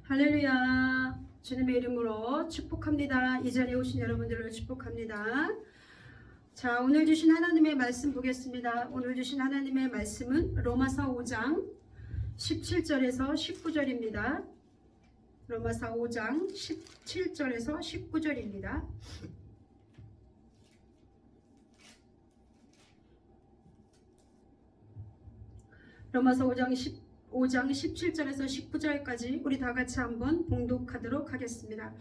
할렐루야. 주님의 이름으로 축복합니다. 이 자리에 오신 여러분들을 축복합니다. 자, 오늘 주신 하나님의 말씀 보겠습니다. 오늘 주신 하나님의 말씀은 로마서 5장 17절에서 19절입니다. 로마서 5장 17절에서 19절입니다. 로마서 5장 17절에서 19절까지 우리 다 같이 한번 봉독하도록 하겠습니다.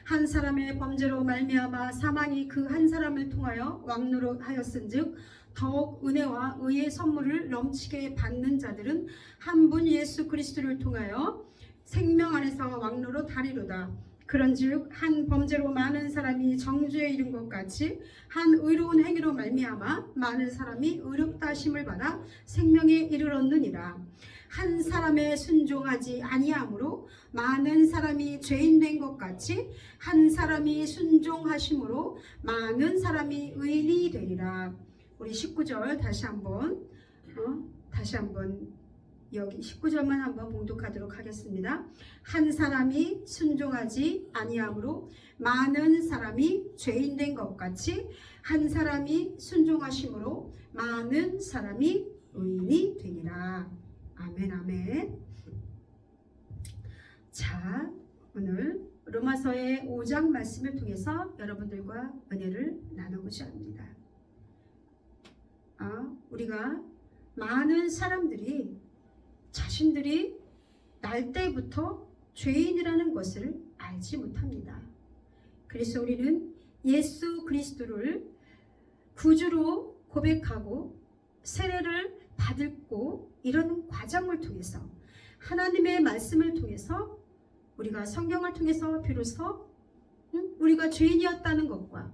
한 사람의 범죄로 말미암아 사망이 그 한 사람을 통하여 왕노릇하였은즉 더욱 은혜와 의의 선물을 넘치게 받는 자들은 한 분 예수 그리스도를 통하여 생명 안에서 왕노릇하리로다. 그런즉 한 범죄로 많은 사람이 정죄에 이른 것 같이 한 의로운 행위로 말미암아 많은 사람이 의롭다 하심을 받아 생명에 이르렀느니라. 한 사람의 순종하지 아니함으로 많은 사람이 죄인 된 것 같이 한 사람이 순종하심으로 많은 사람이 의인이 되리라. 우리 19절 다시 한번 여기 19절만 한번 봉독하도록 하겠습니다. 한 사람이 순종하지 아니함으로 많은 사람이 죄인 된 것 같이 한 사람이 순종하심으로 많은 사람이 의인이 되리라. 아멘 아멘. 자, 오늘 로마서의 5장 말씀을 통해서 여러분들과 은혜를 나누고자 합니다. 우리가 많은 사람들이 자신들이 날 때부터 죄인이라는 것을 알지 못합니다. 그래서 우리는 예수 그리스도를 구주로 고백하고 세례를 받고 이런 과정을 통해서 하나님의 말씀을 통해서 우리가 성경을 통해서 비로소 우리가 죄인이었다는 것과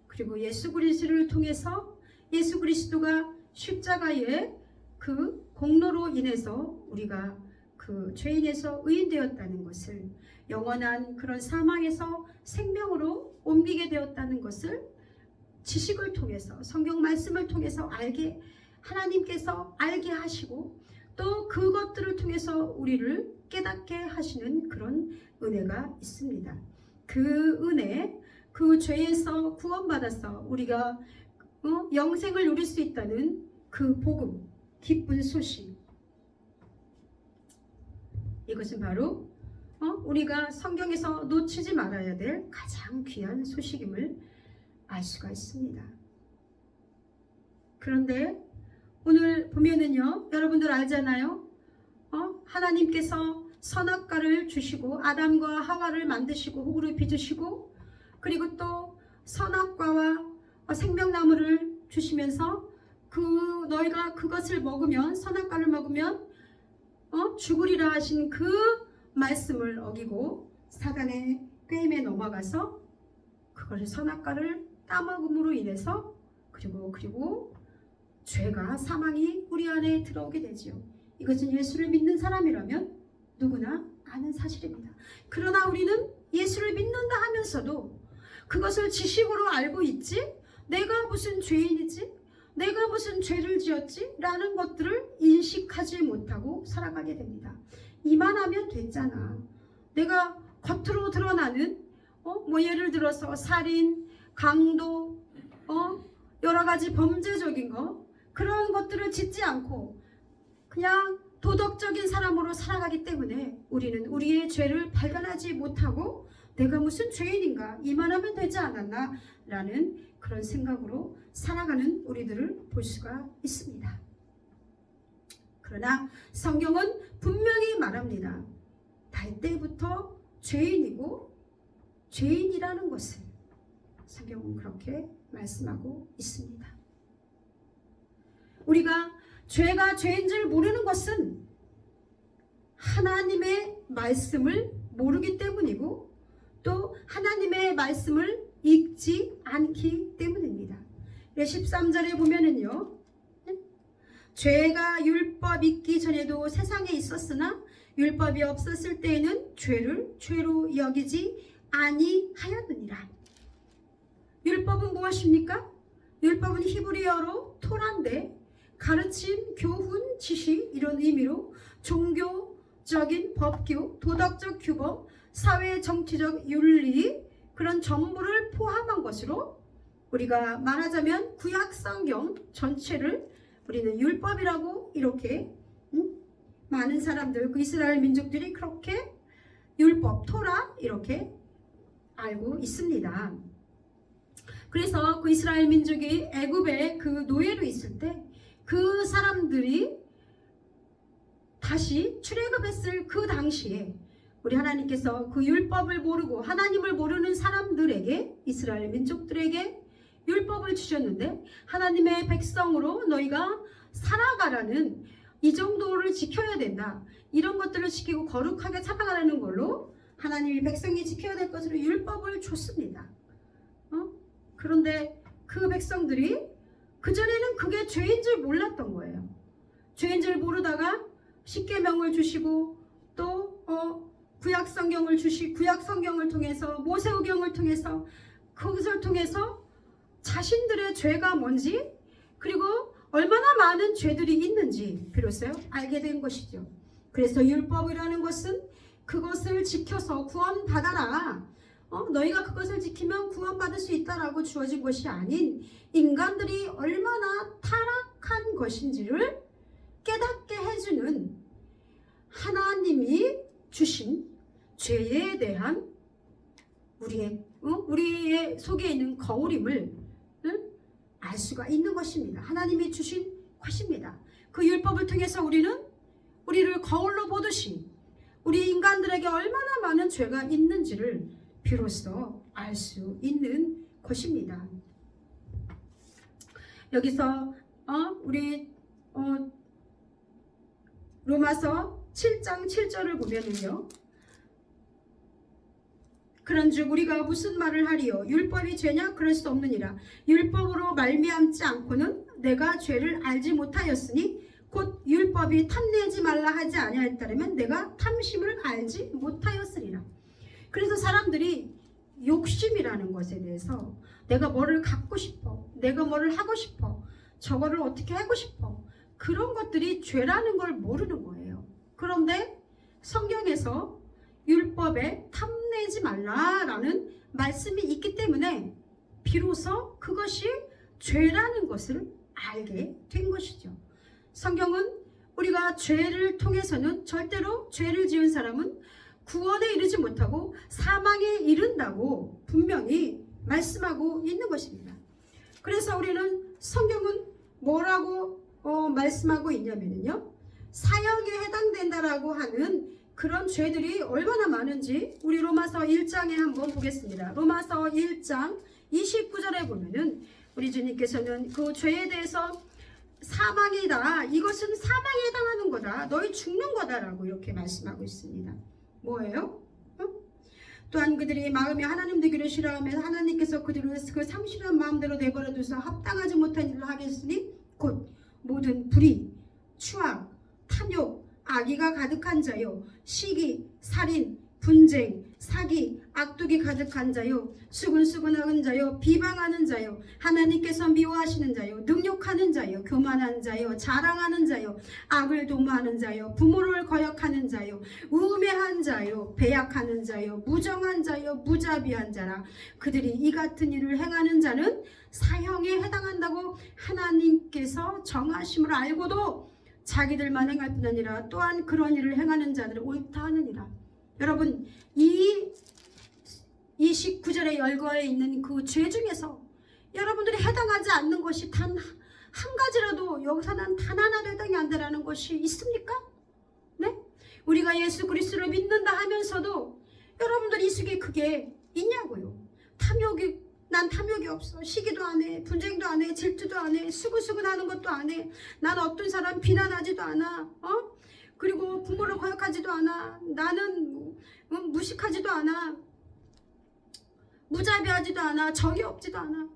그리고 예수 그리스도를 통해서 예수 그리스도가 십자가의 그 공로로 인해서 우리가 그 죄인에서 의인되었다는 것을 영원한 그런 사망에서 생명으로 옮기게 되었다는 것을 지식을 통해서 성경 말씀을 통해서 하나님께서 알게 하시고 또 그것들을 통해서 우리를 깨닫게 하시는 그런 은혜가 있습니다. 그 은혜, 그 죄에서 구원받아서 우리가 영생을 누릴 수 있다는 그 복음, 기쁜 소식, 이것은 바로 우리가 성경에서 놓치지 말아야 될 가장 귀한 소식임을 알 수가 있습니다. 그런데 오늘 보면은요, 여러분들 알잖아요. 하나님께서 선악과를 주시고 아담과 하와를 만드시고 흙으로 빚으시고 그리고 또 선악과와 생명나무를 주시면서 너희가 그것을 먹으면 선악과를 먹으면 죽으리라 하신 그 말씀을 어기고 사단의 꾀임에 넘어가서 그것을 선악과를 따먹음으로 인해서 그리고 죄가 사망이 우리 안에 들어오게 되지요. 이것은 예수를 믿는 사람이라면 누구나 아는 사실입니다. 그러나 우리는 예수를 믿는다 하면서도 그것을 지식으로 알고 있지, 내가 무슨 죄인이지, 내가 무슨 죄를 지었지 라는 것들을 인식하지 못하고 살아가게 됩니다. 이만하면 됐잖아. 내가 겉으로 드러나는 예를 들어서 살인, 강도, 여러 가지 범죄적인 거, 그런 것들을 짓지 않고 그냥 도덕적인 사람으로 살아가기 때문에 우리는 우리의 죄를 발견하지 못하고 내가 무슨 죄인인가, 이만하면 되지 않았나 라는 그런 생각으로 살아가는 우리들을 볼 수가 있습니다. 그러나 성경은 분명히 말합니다. 날 때부터 죄인이고 죄인이라는 것을 성경은 그렇게 말씀하고 있습니다. 우리가 죄가 죄인 줄 모르는 것은 하나님의 말씀을 모르기 때문이고 또 하나님의 말씀을 읽지 않기 때문입니다. 13절에 보면은요, 죄가 율법 있기 전에도 세상에 있었으나 율법이 없었을 때에는 죄를 죄로 여기지 아니하였느니라. 율법은 무엇입니까? 율법은 히브리어로 토라인데 가르침, 교훈, 지식 이런 의미로 종교 법적인 법규, 도덕적 규범, 사회 정치적 윤리 그런 전부를 포함한 것으로 우리가 말하자면 구약 성경 전체를 우리는 율법이라고 이렇게 많은 사람들, 그 이스라엘 민족들이 그렇게 율법, 토라 이렇게 알고 있습니다. 그래서 그 이스라엘 민족이 애굽의 그 노예로 있을 때 그 사람들이 다시 출애굽했을 그 당시에 우리 하나님께서 그 율법을 모르고 하나님을 모르는 사람들에게, 이스라엘 민족들에게 율법을 주셨는데 하나님의 백성으로 너희가 살아가라는, 이 정도를 지켜야 된다, 이런 것들을 지키고 거룩하게 살아가라는 걸로 하나님이 백성이 지켜야 될 것으로 율법을 줬습니다. 그런데 그 백성들이 그전에는 그게 죄인 줄 몰랐던 거예요. 죄인 줄 모르다가 십계명을 주시고 또 구약 성경을 통해서, 모세오경을 통해서, 그것을 통해서 자신들의 죄가 뭔지, 그리고 얼마나 많은 죄들이 있는지 비로소 알게 된 것이죠. 그래서 율법이라는 것은 그것을 지켜서 구원받아라, 너희가 그것을 지키면 구원받을 수 있다라고 주어진 것이 아닌, 인간들이 얼마나 타락한 것인지를 깨닫게 해주는 하나님이 주신 죄에 대한 우리의 속에 있는 거울임을 알 수가 있는 것입니다. 하나님이 주신 것입니다. 그 율법을 통해서 우리를 거울로 보듯이 우리 인간들에게 얼마나 많은 죄가 있는지를 비로소 알 수 있는 것입니다. 여기서 우리 로마서 7장 7절을 보면은요, 그런즉 우리가 무슨 말을 하리요? 율법이 죄냐? 그럴 수 없느니라. 율법으로 말미암지 않고는 내가 죄를 알지 못하였으니 곧 율법이 탐내지 말라 하지 아니하였다면 내가 탐심을 알지 못하였으리라. 그래서 사람들이 욕심이라는 것에 대해서 내가 뭐를 갖고 싶어, 내가 뭐를 하고 싶어, 저거를 어떻게 하고 싶어, 그런 것들이 죄라는 걸 모르는 거예요. 그런데 성경에서 율법에 탐내지 말라라는 말씀이 있기 때문에 비로소 그것이 죄라는 것을 알게 된 것이죠. 성경은 우리가 죄를 통해서는 절대로, 죄를 지은 사람은 구원에 이르지 못하고 사망에 이른다고 분명히 말씀하고 있는 것입니다. 그래서 우리는 성경은 뭐라고 말씀하고 있냐면요, 사형에 해당된다라고 하는 그런 죄들이 얼마나 많은지 우리 로마서 1장에 한번 보겠습니다. 로마서 1장 29절에 보면은 우리 주님께서는 그 죄에 대해서 사망이다, 이것은 사망에 해당하는 거다, 너희 죽는 거다라고 이렇게 말씀하고 있습니다. 뭐예요? 또한 그들이 마음에 하나님 되기를 싫어하면 하나님께서 그들을 그 상실한 마음대로 내버려 두서 합당하지 못한 일을 하겠으니 곧 모든 불의, 추악, 탐욕, 악의가 가득한 자요, 시기, 살인, 분쟁, 사기, 악독이 가득한 자요, 수근수근하는 자요, 비방하는 자요, 하나님께서 미워하시는 자요, 능욕하는 자요, 교만한 자요, 자랑하는 자요, 악을 도모하는 자요, 부모를 거역하는 자요, 우매한 자요, 배약하는 자요, 무정한 자요, 무자비한 자라. 그들이 이 같은 일을 행하는 자는 사형에 해당한다고 하나님께서 정하심을 알고도 자기들만 행할 뿐 아니라 또한 그런 일을 행하는 자들을 옳다 하느니라. 여러분, 이 29절의 열거에 있는 그 죄 중에서 여러분들이 해당하지 않는 것이 단 한 가지라도, 여기서는 단 하나도 해당이 안 되라는 것이 있습니까? 네? 우리가 예수 그리스도를 믿는다 하면서도 여러분들 이 속에 그게 있냐고요. 난 탐욕이 없어, 시기도 안 해, 분쟁도 안 해, 질투도 안 해, 수근수근하는 것도 안 해, 난 어떤 사람 비난하지도 않아, 그리고 부모를 거역하지도 않아, 나는 무식하지도 않아, 무자비하지도 않아, 정이 없지도 않아.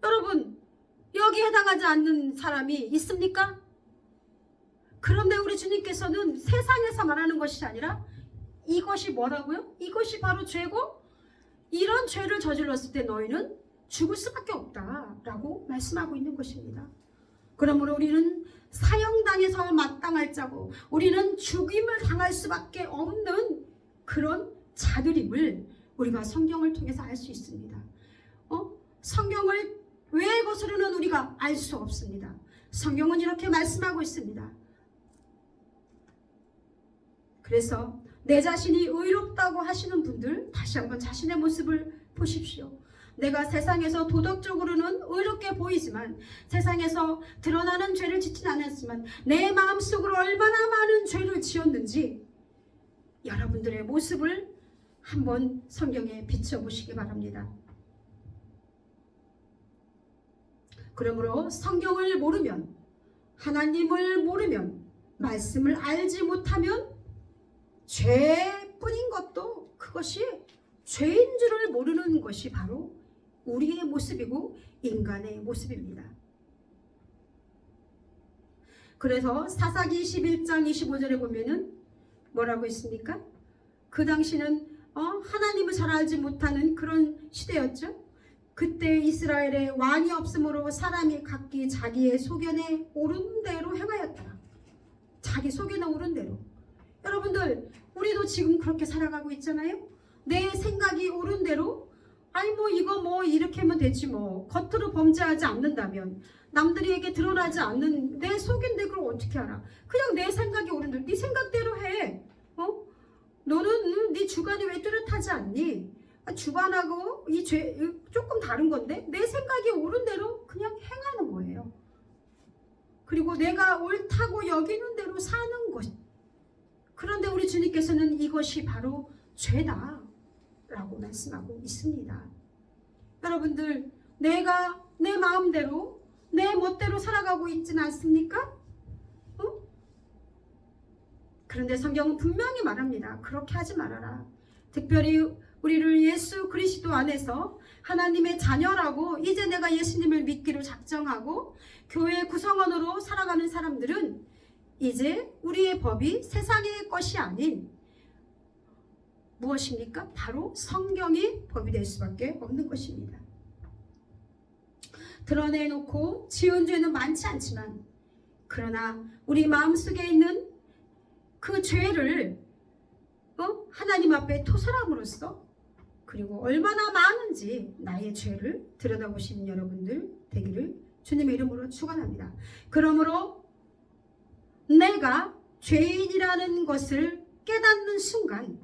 여러분, 여기 해당하지 않는 사람이 있습니까? 그런데 우리 주님께서는 세상에서 말하는 것이 아니라 이것이 뭐라고요? 이것이 바로 죄고, 이런 죄를 저질렀을 때 너희는 죽을 수밖에 없다라고 말씀하고 있는 것입니다. 그러므로 우리는 사형당해서 마땅할 자고 우리는 죽임을 당할 수밖에 없는 그런 자들임을 우리가 성경을 통해서 알 수 있습니다. 성경을 왜 거스르는 우리가 알 수 없습니다. 성경은 이렇게 말씀하고 있습니다. 그래서 내 자신이 의롭다고 하시는 분들 다시 한번 자신의 모습을 보십시오. 내가 세상에서 도덕적으로는 의롭게 보이지만 세상에서 드러나는 죄를 짓진 않았지만 내 마음속으로 얼마나 많은 죄를 지었는지 여러분들의 모습을 한번 성경에 비춰보시기 바랍니다. 그러므로 성경을 모르면, 하나님을 모르면, 말씀을 알지 못하면 죄뿐인 것도 그것이 죄인 줄을 모르는 것이 바로 우리의 모습이고 인간의 모습입니다. 그래서 사사기 21장 25절에 보면은 뭐라고 있습니까? 그 당시는 하나님을 잘 알지 못하는 그런 시대였죠. 그때 이스라엘에 왕이 없으므로 사람이 각기 자기의 소견에 옳은 대로 행하였다. 자기 소견에 옳은 대로. 여러분들, 우리도 지금 그렇게 살아가고 있잖아요. 내 생각이 옳은 대로, 아니 뭐 이거 뭐 이렇게 하면 되지 뭐, 겉으로 범죄하지 않는다면, 남들에게 드러나지 않는 내 속인데 그걸 어떻게 알아? 그냥 내 생각이 옳은 대로, 네 생각대로 해. 너는 네 주관이 왜 뚜렷하지 않니? 주관하고 이 죄 조금 다른 건데 내 생각이 옳은 대로 그냥 행하는 거예요. 그리고 내가 옳다고 여기는 대로 사는 것. 그런데 우리 주님께서는 이것이 바로 죄다 라고 말씀하고 있습니다. 여러분들, 내가 내 마음대로 내 멋대로 살아가고 있지는 않습니까? 그런데 성경은 분명히 말합니다. 그렇게 하지 말아라. 특별히 우리를 예수 그리스도 안에서 하나님의 자녀라고 이제 내가 예수님을 믿기로 작정하고 교회 구성원으로 살아가는 사람들은 이제 우리의 법이 세상의 것이 아닌 무엇입니까? 바로 성경이 법이 될 수밖에 없는 것입니다. 드러내놓고 지은 죄는 많지 않지만 그러나 우리 마음속에 있는 그 죄를 하나님 앞에 토설함으로써 그리고 얼마나 많은지 나의 죄를 들여다보시는 여러분들 되기를 주님의 이름으로 축원합니다. 그러므로 내가 죄인이라는 것을 깨닫는 순간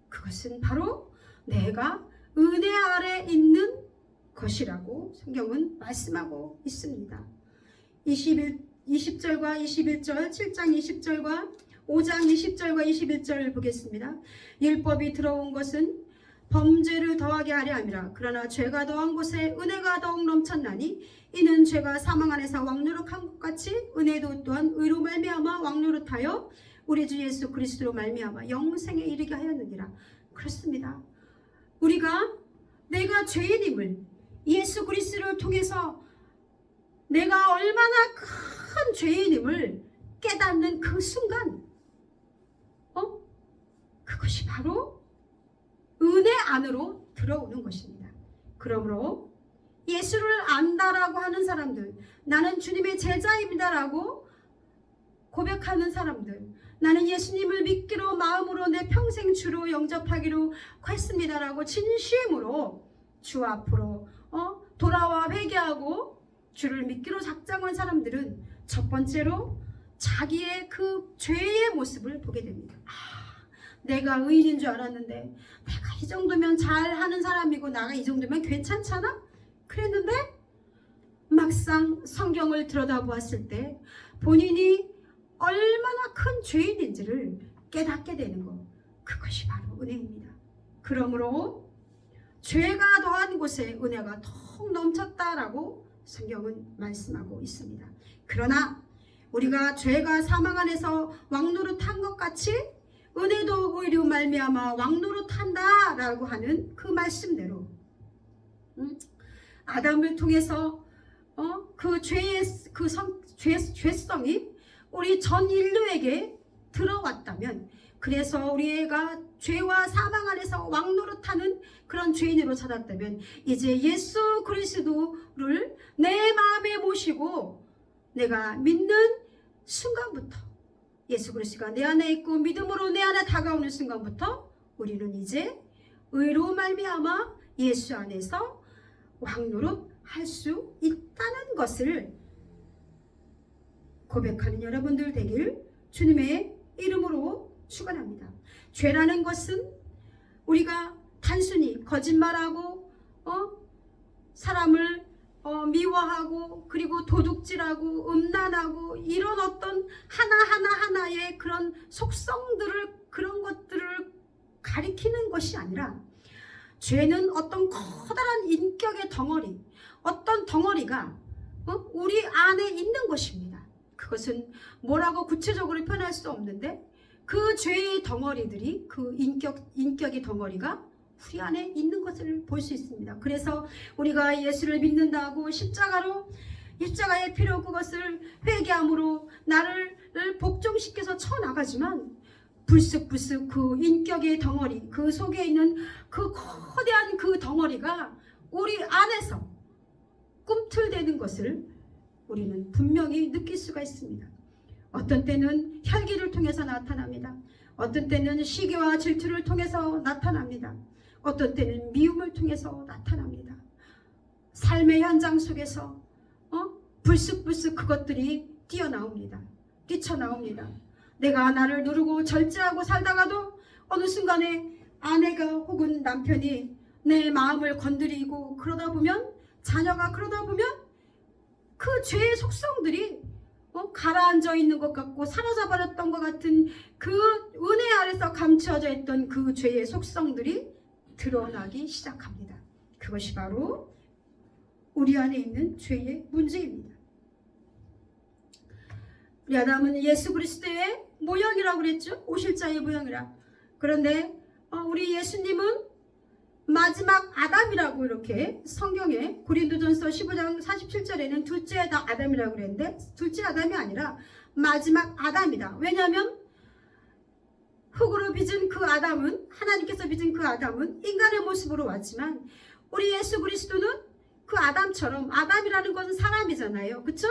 그것은 바로 내가 은혜 아래 있는 것이라고 성경은 말씀하고 있습니다. 20절과 21절, 7장 20절과 5장 20절과 21절을 보겠습니다. 율법이 들어온 것은 범죄를 더하게 하려 함이라. 그러나 죄가 더한 곳에 은혜가 더욱 넘쳤나니 이는 죄가 사망 안에서 왕노릇한 것 같이 은혜도 또한 의로 말미암아 왕노릇하여 우리 주 예수 그리스도로 말미암아 영생에 이르게 하였느니라. 그렇습니다. 우리가 내가 죄인임을 예수 그리스도를 통해서 내가 얼마나 큰 죄인임을 깨닫는 그 순간 그것이 바로 은혜 안으로 들어오는 것입니다. 그러므로 예수를 안다라고 하는 사람들, 나는 주님의 제자입니다라고 고백하는 사람들, 나는 예수님을 믿기로 마음으로 내 평생 주로 영접하기로 했습니다라고 진심으로 주 앞으로 돌아와 회개하고 주를 믿기로 작정한 사람들은 첫 번째로 자기의 그 죄의 모습을 보게 됩니다. 내가 의인인 줄 알았는데 내가 이 정도면 잘하는 사람이고 나가 이 정도면 괜찮잖아? 그랬는데 막상 성경을 들여다보았을 때 본인이 얼마나 큰 죄인인지를 깨닫게 되는 것, 그것이 바로 은혜입니다. 그러므로 죄가 더한 곳에 은혜가 더욱 넘쳤다라고 성경은 말씀하고 있습니다. 그러나 우리가 죄가 사망 안에서 왕노릇한 것 같이 은혜도 의로 말미암아 왕노릇한다라고 하는 그 말씀대로 아담을 통해서 그 죄의 죄성이 우리 전 인류에게 들어왔다면, 그래서 우리가 죄와 사망 안에서 왕노릇하는 그런 죄인으로 찾았다면 이제 예수 그리스도를 내 마음에 모시고 내가 믿는 순간부터, 예수 그리스도가 내 안에 있고 믿음으로 내 안에 다가오는 순간부터 우리는 이제 의로 말미암아 예수 안에서 왕노릇 할 수 있다는 것을 고백하는 여러분들 되길 주님의 이름으로 축원합니다. 죄라는 것은 우리가 단순히 거짓말하고 사람을 미워하고 그리고 도둑질하고 음란하고 이런 어떤 하나하나의 그런 속성들을, 그런 것들을 가리키는 것이 아니라, 죄는 어떤 커다란 인격의 덩어리, 어떤 덩어리가 우리 안에 있는 것입니다. 그것은 뭐라고 구체적으로 표현할 수 없는데, 그 죄의 덩어리들이, 그 인격의 덩어리가 우리 안에 있는 것을 볼 수 있습니다. 그래서 우리가 예수를 믿는다고 십자가의 피로 그것을 회개함으로 나를 복종시켜서 쳐나가지만, 불쑥불쑥 그 인격의 덩어리, 그 속에 있는 그 거대한 그 덩어리가 우리 안에서 꿈틀대는 것을 우리는 분명히 느낄 수가 있습니다. 어떤 때는 혈기를 통해서 나타납니다. 어떤 때는 시기와 질투를 통해서 나타납니다. 어떤 때는 미움을 통해서 나타납니다. 삶의 현장 속에서 불쑥불쑥 그것들이 뛰쳐나옵니다. 내가 나를 누르고 절제하고 살다가도 어느 순간에 아내가 혹은 남편이 내 마음을 건드리고 그러다 보면, 자녀가 그러다 보면 그 죄의 속성들이 가라앉아 있는 것 같고 사로잡아버렸던 것 같은 그 은혜 아래서 감추어져 있던 그 죄의 속성들이 드러나기 시작합니다. 그것이 바로 우리 안에 있는 죄의 문제입니다. 우리 아담은 예수 그리스도의 모형이라고 그랬죠. 오실자의 모형이라. 그런데 우리 예수님은 마지막 아담이라고 이렇게 성경에 고린도전서 15장 47절에는 둘째 아담이라고 그랬는데, 둘째 아담이 아니라 마지막 아담이다. 왜냐하면 흙으로 빚은 그 아담은, 하나님께서 빚은 그 아담은 인간의 모습으로 왔지만, 우리 예수 그리스도는 그 아담처럼, 아담이라는 것은 사람이잖아요. 그렇죠?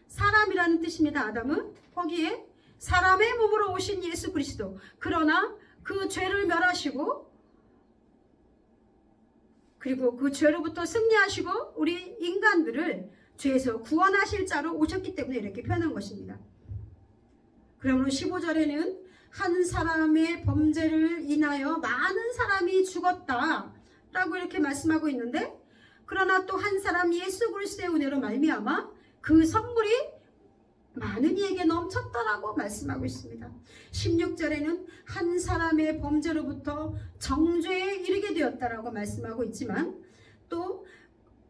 사람이라는 뜻입니다. 아담은 거기에 사람의 몸으로 오신 예수 그리스도, 그러나 그 죄를 멸하시고 그리고 그 죄로부터 승리하시고 우리 인간들을 죄에서 구원하실 자로 오셨기 때문에 이렇게 표현한 것입니다. 그러므로 15절에는 한 사람의 범죄를 인하여 많은 사람이 죽었다 라고 이렇게 말씀하고 있는데, 그러나 또 한 사람 예수 그리스도의 은혜로 말미암아 그 선물이 많은 이에게 넘쳤다라고 말씀하고 있습니다. 16절에는 한 사람의 범죄로부터 정죄에 이르게 되었다라고 말씀하고 있지만, 또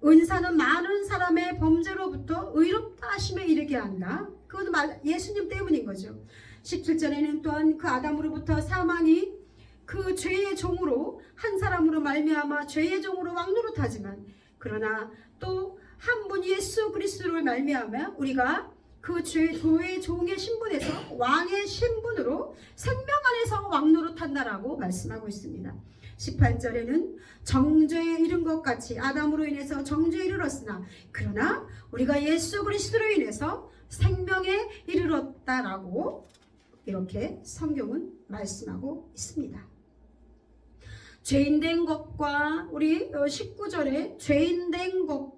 은사는 많은 사람의 범죄로부터 의롭다 하심에 이르게 한다. 그것도 예수님 때문인 거죠. 17절에는 또한 그 아담으로부터 사망이 그 죄의 종으로 한 사람으로 말미암아 죄의 종으로 왕노릇하지만, 그러나 또 한 분 예수 그리스도를 말미암아 우리가 그 죄의 종의 신분에서 왕의 신분으로 생명 안에서 왕노릇한다라고 말씀하고 있습니다. 18절에는 정죄에 이른 것 같이 아담으로 인해서 정죄에 이르렀으나 그러나 우리가 예수 그리스도로 인해서 생명에 이르렀다라고 이렇게 성경은 말씀하고 있습니다. 죄인된 것과 우리 19절에 죄인된 것,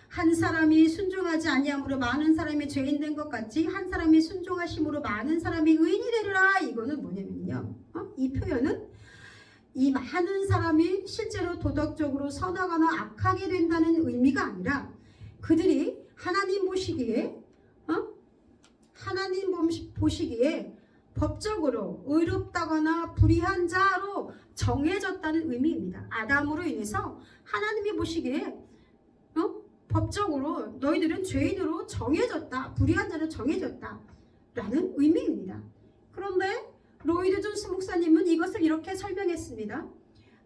한 사람이 순종하지 아니함으로 많은 사람이 죄인된 것 같이 한 사람이 순종하심으로 많은 사람이 의인이 되리라. 이거는 뭐냐면요, 이 표현은 이 많은 사람이 실제로 도덕적으로 선하거나 악하게 된다는 의미가 아니라, 그들이 하나님 보시기에 법적으로 의롭다거나 불의한 자로 정해졌다는 의미입니다. 아담으로 인해서 하나님이 보시기에 법적으로 너희들은 죄인으로 정해졌다, 불의한 자로 정해졌다 라는 의미입니다. 그런데 로이드 존스 목사님은 이것을 이렇게 설명했습니다.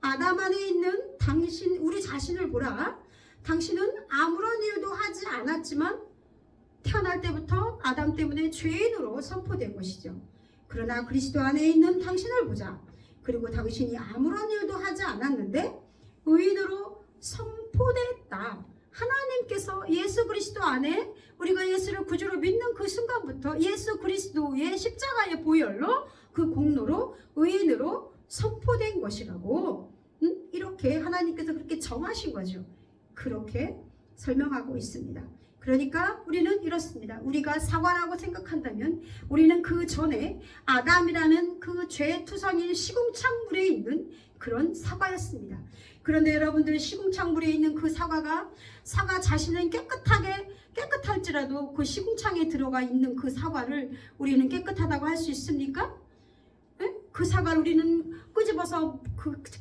아담 안에 있는 당신, 우리 자신을 보라. 당신은 아무런 일도 하지 않았지만 태어날 때부터 아담 때문에 죄인으로 선포된 것이죠. 그러나 그리스도 안에 있는 당신을 보자. 그리고 당신이 아무런 일도 하지 않았는데 의인으로 선포됐다 하나님께서 예수 그리스도 안에 우리가 예수를 구주로 믿는 그 순간부터 예수 그리스도의 십자가의 보혈로 그 공로로 의인으로 선포된 것이라고 이렇게 하나님께서 그렇게 정하신 거죠. 그렇게 설명하고 있습니다. 그러니까 우리는 이렇습니다. 우리가 사과라고 생각한다면 우리는 그 전에 아담이라는 그 죄투성인 시궁창물에 있는 그런 사과였습니다. 그런데 여러분들, 시궁창물에 있는 그 사과 자신은 깨끗할지라도 그 시궁창에 들어가 있는 그 사과를 우리는 깨끗하다고 할 수 있습니까? 네? 그 사과를 우리는 끄집어서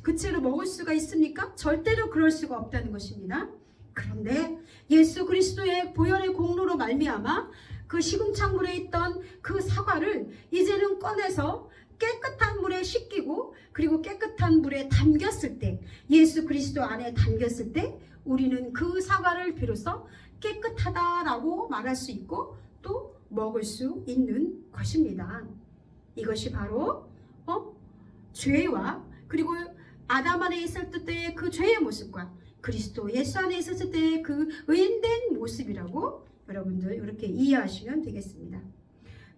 그 채로 먹을 수가 있습니까? 절대로 그럴 수가 없다는 것입니다. 그런데 예수 그리스도의 보혈의 공로로 말미암아 그 시궁창물에 있던 그 사과를 이제는 꺼내서 깨끗한 물에 씻기고 그리고 깨끗한 물에 담겼을 때, 예수 그리스도 안에 담겼을 때 우리는 그 사과를 비로소 깨끗하다라고 말할 수 있고 또 먹을 수 있는 것입니다. 이것이 바로 죄와 그리고 아담 안에 있을 때의 그 죄의 모습과 그리스도 예수 안에 있었을 때의 그 의인된 모습이라고 여러분들 이렇게 이해하시면 되겠습니다.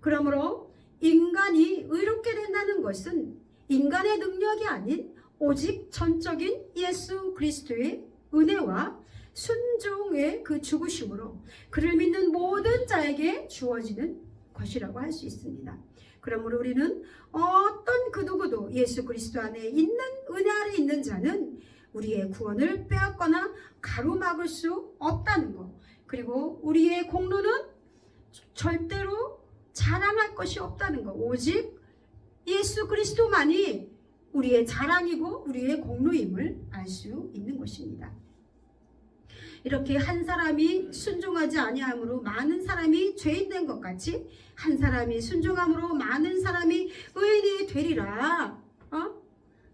그러므로 인간이 의롭게 된다는 것은 인간의 능력이 아닌 오직 전적인 예수 그리스도의 은혜와 순종의 그 죽으심으로 그를 믿는 모든 자에게 주어지는 것이라고 할 수 있습니다. 그러므로 우리는 어떤 그 누구도 예수 그리스도 안에 있는 은혜 아래 있는 자는 우리의 구원을 빼앗거나 가로막을 수 없다는 것, 그리고 우리의 공로는 절대로 자랑할 것이 없다는 것, 오직 예수 그리스도만이 우리의 자랑이고 우리의 공로임을 알 수 있는 것입니다. 이렇게 한 사람이 순종하지 아니함으로 많은 사람이 죄인 된 것 같이 한 사람이 순종함으로 많은 사람이 의인이 되리라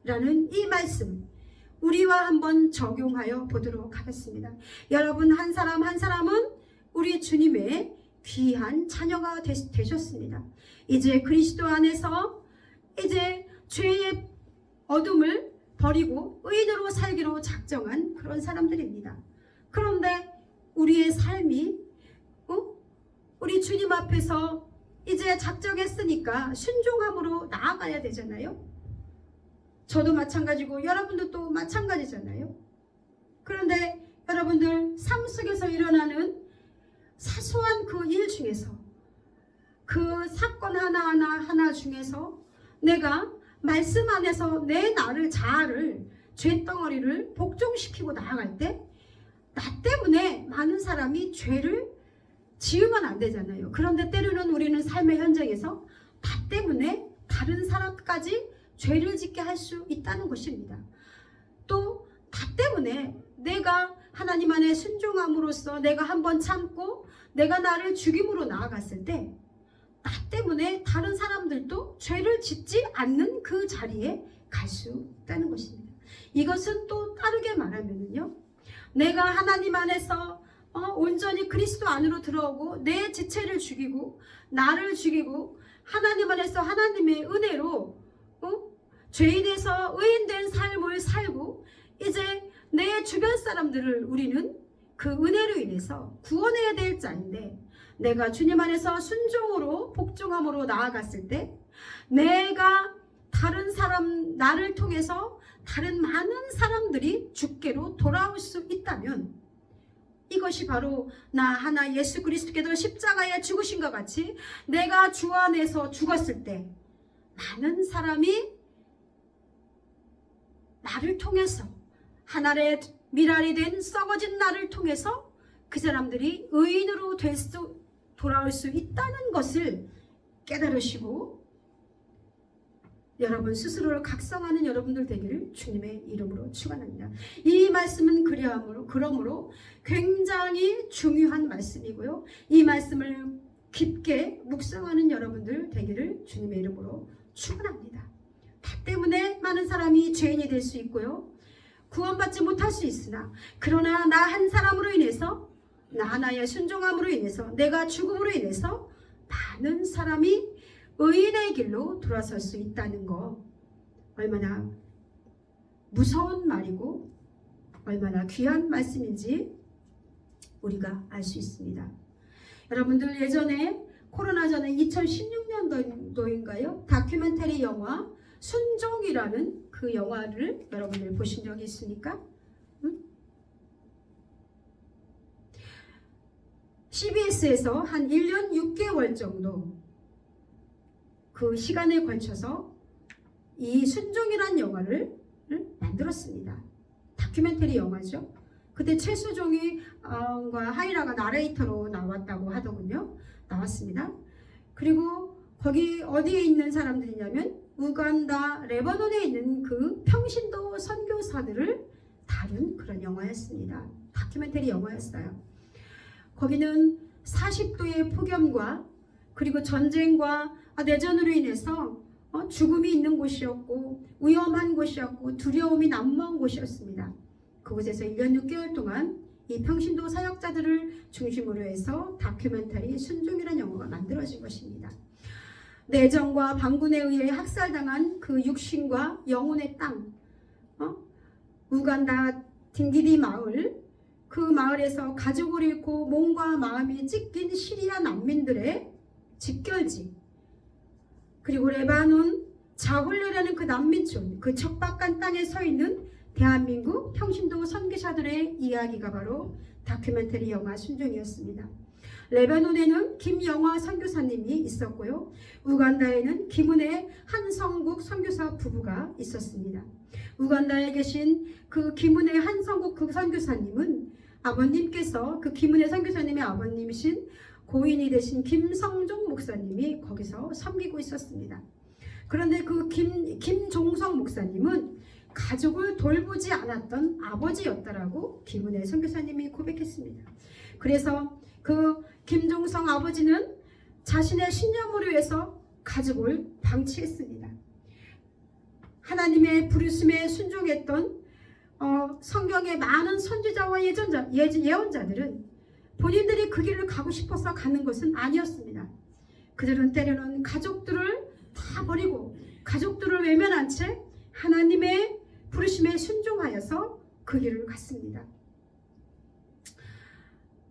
라는 이 말씀 우리와 한번 적용하여 보도록 하겠습니다. 여러분, 한 사람 한 사람은 우리 주님의 귀한 자녀가 되셨습니다. 이제 그리스도 안에서 이제 죄의 어둠을 버리고 의인으로 살기로 작정한 그런 사람들입니다. 그런데 우리의 삶이 우리 주님 앞에서 이제 작정했으니까 순종함으로 나아가야 되잖아요. 저도 마찬가지고 여러분도 또 마찬가지잖아요. 그런데 여러분들 삶 속에서 일어나는 사소한 그 일 중에서 그 사건 하나 중에서 내가 말씀 안에서 내 자아를 죄덩어리를 복종시키고 나아갈 때 나 때문에 많은 사람이 죄를 지으면 안 되잖아요. 그런데 때로는 우리는 삶의 현장에서 나 때문에 다른 사람까지 죄를 짓게 할 수 있다는 것입니다. 또 나 때문에 내가 하나님 안에 순종함으로써 내가 한번 참고 내가 나를 죽임으로 나아갔을 때 나 때문에 다른 사람들도 죄를 짓지 않는 그 자리에 갈 수 있다는 것입니다. 이것은 또 다르게 말하면요, 내가 하나님 안에서 온전히 그리스도 안으로 들어오고 내 지체를 죽이고 나를 죽이고 하나님 안에서 하나님의 은혜로 죄인에서 의인된 삶을 살고 이제 내 주변 사람들을 우리는 그 은혜로 인해서 구원해야 될 자인데, 내가 주님 안에서 순종으로 복종함으로 나아갔을 때 내가 다른 사람, 나를 통해서 다른 많은 사람들이 주께로 돌아올 수 있다면 이것이 바로 나 하나 예수 그리스도께서 십자가에 죽으신 것 같이 내가 주 안에서 죽었을 때 많은 사람이 나를 통해서 하늘의 미랄이 된 썩어진 나를 통해서 그 사람들이 의인으로 돌아올 수 있다는 것을 깨달으시고 여러분 스스로를 각성하는 여러분들 되기를 주님의 이름으로 축원합니다. 이 말씀은 그러므로 굉장히 중요한 말씀이고요. 이 말씀을 깊게 묵상하는 여러분들 되기를 주님의 이름으로 축원합니다. 다 때문에 많은 사람이 죄인이 될 수 있고요, 구원받지 못할 수 있으나 그러나 나 한 사람으로 인해서 나 하나의 순종함으로 인해서 내가 죽음으로 인해서 많은 사람이 의인의 길로 돌아설 수 있다는 거 얼마나 무서운 말이고 얼마나 귀한 말씀인지 우리가 알 수 있습니다. 여러분들 예전에 코로나 전에 2016년도인가요? 다큐멘터리 영화 순종이라는 그 영화를 여러분들 보신 적이 있습니까? CBS에서 한 1년 6개월 정도 그 시간에 걸쳐서 이 순종이라는 영화를 만들었습니다. 다큐멘터리 영화죠. 그때 최수종이 하이라가 나레이터로 나왔다고 하더군요. 나왔습니다. 그리고 거기 어디에 있는 사람들이냐면 우간다, 레바논에 있는 그 평신도 선교사들을 다룬 그런 영화였습니다. 다큐멘터리 영화였어요. 거기는 40도의 폭염과 그리고 전쟁과 내전으로 인해서 죽음이 있는 곳이었고 위험한 곳이었고 두려움이 난무한 곳이었습니다. 그곳에서 1년 6개월 동안 이 평신도 사역자들을 중심으로 해서 다큐멘터리 순종이라는 영화가 만들어진 것입니다. 내정과 반군에 의해 학살당한 그 육신과 영혼의 땅, 우간다 딩기디 마을, 그 마을에서 가족을 잃고 몸과 마음이 찢긴 시리아 난민들의 집결지, 그리고 레바논 자훌레라는 그 난민촌, 그 척박한 땅에 서 있는 대한민국 평신도 선교사들의 이야기가 바로 다큐멘터리 영화 순종이었습니다. 레바논에는 김영화 선교사님이 있었고요. 우간다에는 김은혜 한성국 선교사 부부가 있었습니다. 우간다에 계신 그 김은혜 한성국 그 선교사님은 아버님께서 그 김은혜 선교사님의 아버님이신 고인이 되신 김성종 목사님이 거기서 섬기고 있었습니다. 그런데 그 김종성 목사님은 가족을 돌보지 않았던 아버지였다라고 김은혜 선교사님이 고백했습니다. 그래서 그 김종성 아버지는 자신의 신념을 위해서 가족을 방치했습니다. 하나님의 부르심에 순종했던 성경의 많은 선지자와 예언자들은 본인들이 그 길을 가고 싶어서 가는 것은 아니었습니다. 그들은 때로는 가족들을 다 버리고 가족들을 외면한 채 하나님의 부르심에 순종하여서 그 길을 갔습니다.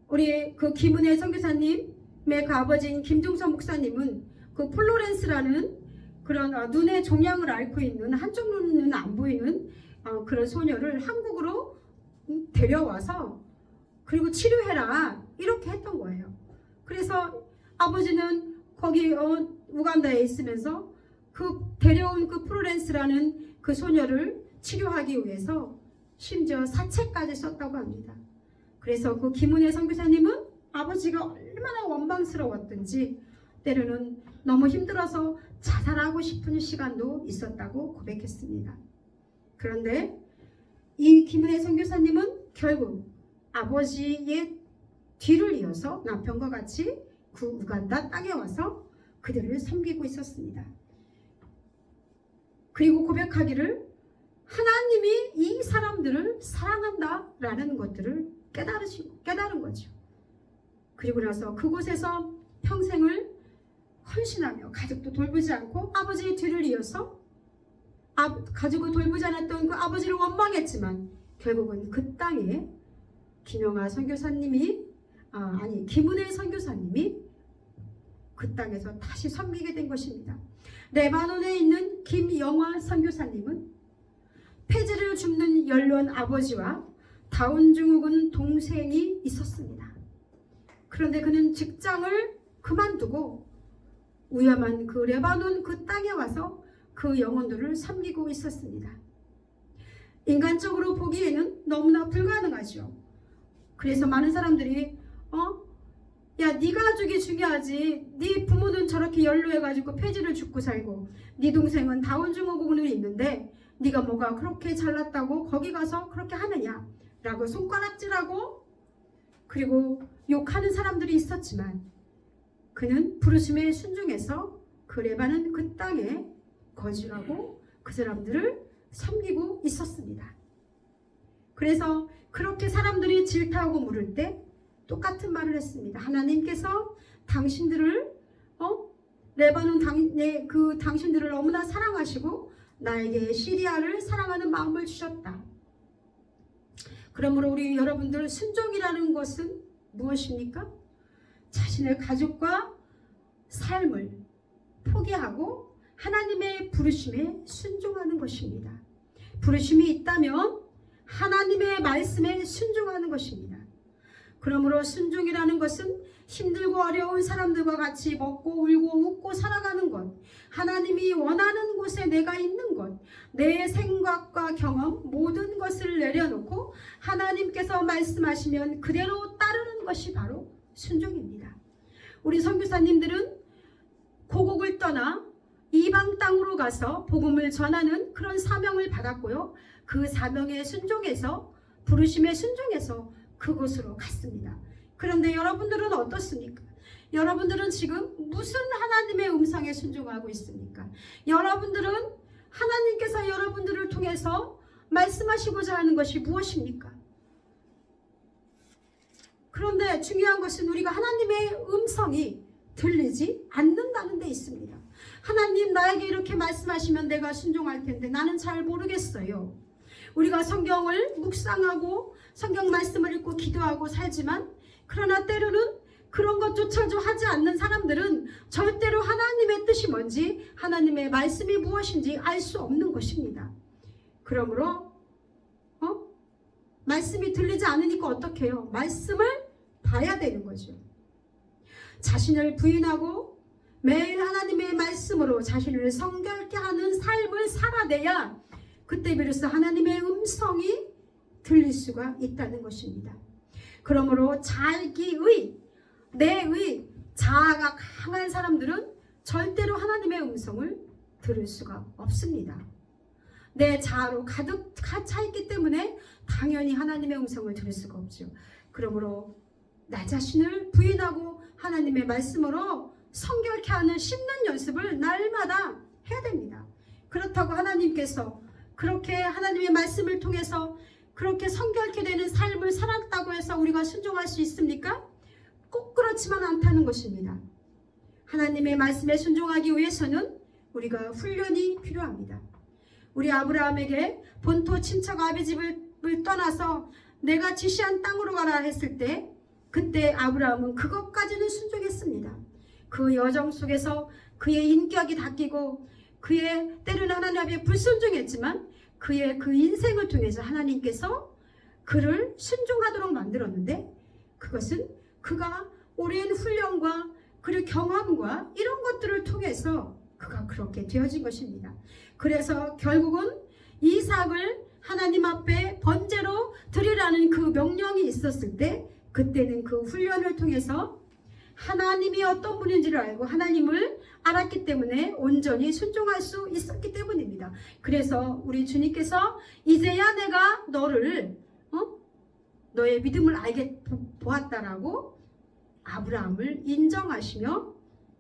우리 그 김은혜 선교사님의 그 아버지인 김종선 목사님은 그 플로렌스라는 그런 눈의 종양을 앓고 있는 한쪽 눈은 안 보이는 그런 소녀를 한국으로 데려와서 그리고 치료해라 이렇게 했던 거예요. 그래서 아버지는 거기 우간다에 있으면서 그 데려온 그 플로렌스라는 그 소녀를 치료하기 위해서 심지어 사채까지 썼다고 합니다. 그래서 그 김은혜 선교사님은 아버지가 얼마나 원망스러웠던지 때로는 너무 힘들어서 자살하고 싶은 시간도 있었다고 고백했습니다. 그런데 이 김은혜 선교사님은 결국 아버지의 뒤를 이어서 남편과 같이 그 우간다 땅에 와서 그들을 섬기고 있었습니다. 그리고 고백하기를 하나님이 이 사람들을 사랑한다라는 것들을 깨달은 거죠. 그리고 나서 그곳에서 평생을 헌신하며 가족도 돌보지 않고 아버지의 뒤를 이어서 가족을 돌보지 않았던 그 아버지를 원망했지만 결국은 그 땅에 김은혜 선교사님이 그 땅에서 다시 섬기게 된 것입니다. 레바논에 있는 김영화 선교사님은 폐지를 줍는 연로한 아버지와 다운 증후군 동생이 있었습니다. 그런데 그는 직장을 그만두고 위험한 그 레바논 그 땅에 와서 그 영혼들을 섬기고 있었습니다. 인간적으로 보기에는 너무나 불가능하죠. 그래서 많은 사람들이 야, 네 가족이 중요하지. 네 부모는 저렇게 연로해가지고 폐지를 줍고 살고 네 동생은 다운 증후군이 있는데 네가 뭐가 그렇게 잘났다고 거기 가서 그렇게 하느냐 라고 손가락질하고 그리고 욕하는 사람들이 있었지만 그는 부르심에 순종해서 그 레바논 그 땅에 거주하고 그 사람들을 섬기고 있었습니다. 그래서 그렇게 사람들이 질타하고 물을 때 똑같은 말을 했습니다. 하나님께서 당신들을 레바논 당신들을 너무나 사랑하시고 나에게 시리아를 사랑하는 마음을 주셨다. 그러므로 우리 여러분들 순종이라는 것은 무엇입니까? 자신의 가족과 삶을 포기하고 하나님의 부르심에 순종하는 것입니다. 부르심이 있다면 하나님의 말씀에 순종하는 것입니다. 그러므로 순종이라는 것은 힘들고 어려운 사람들과 같이 먹고 울고 웃고 살아가는 것, 하나님이 원하는 곳에 내가 있는 것, 내 생각과 경험 모든 것을 내려놓고 하나님께서 말씀하시면 그대로 따르는 것이 바로 순종입니다. 우리 선교사님들은 고국을 떠나 이방 땅으로 가서 복음을 전하는 그런 사명을 받았고요. 그 사명에 순종해서 부르심에 순종해서 그곳으로 갔습니다. 그런데 여러분들은 어떻습니까? 여러분들은 지금 무슨 하나님의 음성에 순종하고 있습니까? 여러분들은 하나님께서 여러분들을 통해서 말씀하시고자 하는 것이 무엇입니까? 그런데 중요한 것은 우리가 하나님의 음성이 들리지 않는다는 데 있습니다. 하나님 나에게 이렇게 말씀하시면 내가 순종할 텐데 나는 잘 모르겠어요. 우리가 성경을 묵상하고 성경 말씀을 읽고 기도하고 살지만 그러나 때로는 그런 것조차도 하지 않는 사람들은 절대로 하나님의 뜻이 뭔지 하나님의 말씀이 무엇인지 알 수 없는 것입니다. 그러므로 말씀이 들리지 않으니까 어떻게 해요? 말씀을 봐야 되는 거죠. 자신을 부인하고 매일 하나님의 말씀으로 자신을 성결케 하는 삶을 살아내야 그때 비로소 하나님의 음성이 들릴 수가 있다는 것입니다. 그러므로 자기의 내의 자아가 강한 사람들은 절대로 하나님의 음성을 들을 수가 없습니다. 내 자아로 가득 차 있기 때문에 당연히 하나님의 음성을 들을 수가 없죠. 그러므로 나 자신을 부인하고 하나님의 말씀으로 성결케 하는 씹는 연습을 날마다 해야 됩니다. 그렇다고 하나님께서 그렇게 하나님의 말씀을 통해서 그렇게 성결케 되는 삶을 살았다고 해서 우리가 순종할 수 있습니까? 꼭 그렇지만 않다는 것입니다. 하나님의 말씀에 순종하기 위해서는 우리가 훈련이 필요합니다. 우리 아브라함에게 본토 친척 아비집을 떠나서 내가 지시한 땅으로 가라 했을 때 그때 아브라함은 그것까지는 순종했습니다. 그 여정 속에서 그의 인격이 닦이고 그의 때로는 하나님 앞에 불순종했지만 그의 그 인생을 통해서 하나님께서 그를 순종하도록 만들었는데 그것은 그가 오랜 훈련과 그리고 경험과 이런 것들을 통해서 그가 그렇게 되어진 것입니다. 그래서 결국은 이삭을 하나님 앞에 번제로 드리라는 그 명령이 있었을 때 그때는 그 훈련을 통해서 하나님이 어떤 분인지를 알고 하나님을 알았기 때문에 온전히 순종할 수 있었기 때문입니다. 그래서 우리 주님께서 이제야 내가 너를 너의 믿음을 알게 보았다라고 아브라함을 인정하시며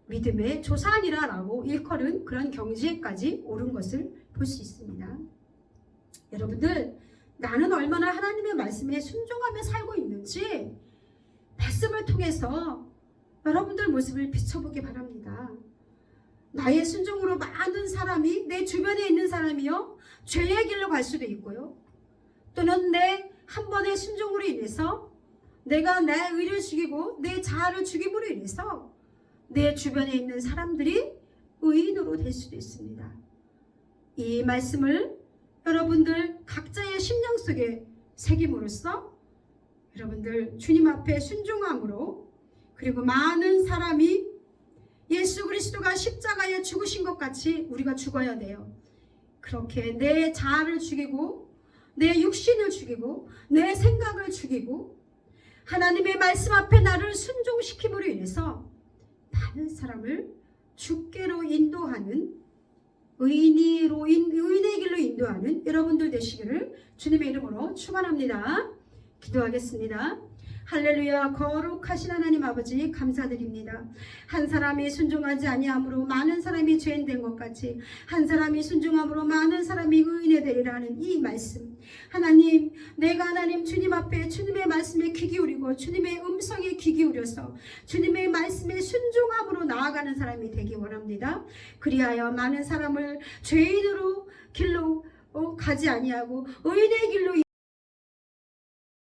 믿음의 조상이라라고 일컬은 그런 경지에까지 오른 것을 볼 수 있습니다. 여러분들 나는 얼마나 하나님의 말씀에 순종하며 살고 있는지 말씀을 통해서 여러분들 모습을 비춰보기 바랍니다. 나의 순종으로 많은 사람이 내 주변에 있는 사람이요 죄의 길로 갈 수도 있고요. 또는 내 한 번의 순종으로 인해서 내가 내 의를 죽이고 내 자아를 죽임으로 인해서 내 주변에 있는 사람들이 의인으로 될 수도 있습니다. 이 말씀을 여러분들 각자의 심령 속에 새김으로써 여러분들 주님 앞에 순종함으로 그리고 많은 사람이 예수 그리스도가 십자가에 죽으신 것 같이 우리가 죽어야 돼요. 그렇게 내 자아를 죽이고 내 육신을 죽이고 내 생각을 죽이고 하나님의 말씀 앞에 나를 순종시킴으로 인해서 많은 사람을 주께로 인도하는 의인의 길로 인도하는 여러분들 되시기를 주님의 이름으로 축원합니다. 기도하겠습니다. 할렐루야. 거룩하신 하나님 아버지 감사드립니다. 한 사람이 순종하지 아니함으로 많은 사람이 죄인 된 것 같이 한 사람이 순종함으로 많은 사람이 의인이 되리라는 이 말씀 하나님 내가 하나님 주님 앞에 주님의 말씀에 귀 기울이고 주님의 음성에 귀 기울여서 주님의 말씀에 순종함으로 나아가는 사람이 되기 원합니다. 그리하여 많은 사람을 죄인으로 길로 가지 아니하고 의인의 길로